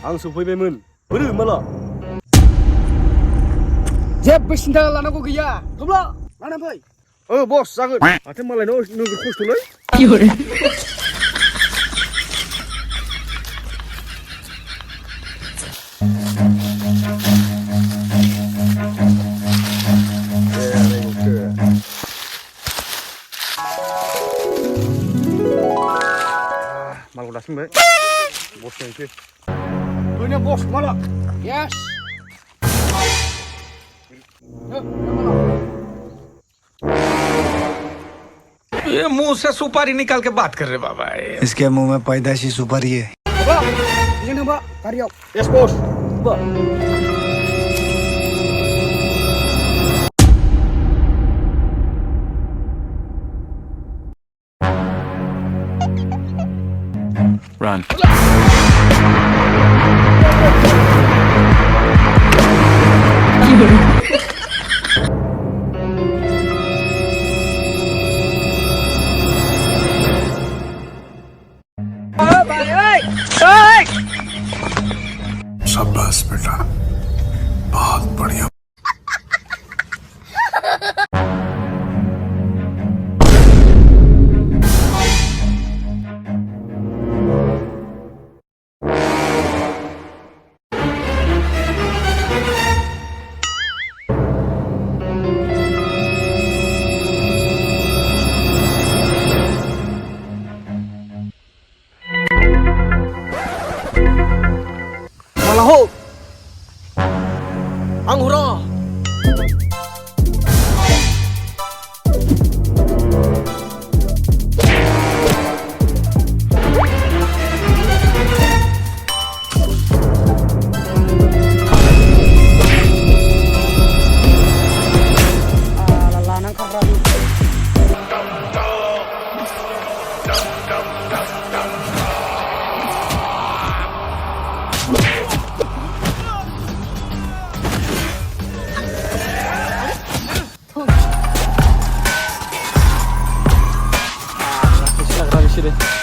आं सफैबायमोन बोरो माला जेबो सिन्था लानांगौ गैया थब्ला लाना फै बस जागोन माथो मालायनाव नोगोद खस्थ'लै मालखौ दासो मोनबाय बस नायनोसै फैनो बस माला यस ये मुंह से सुपारी निकाल के बात कर रहे बाबा। इसके मुंह में पैदाशी सुपारी है। बेजों थांबा गारियाव यस बस Run. शाबाश बेटा, बहुत बढ़िया। Malaho ang hura lalanang karami Grabe siya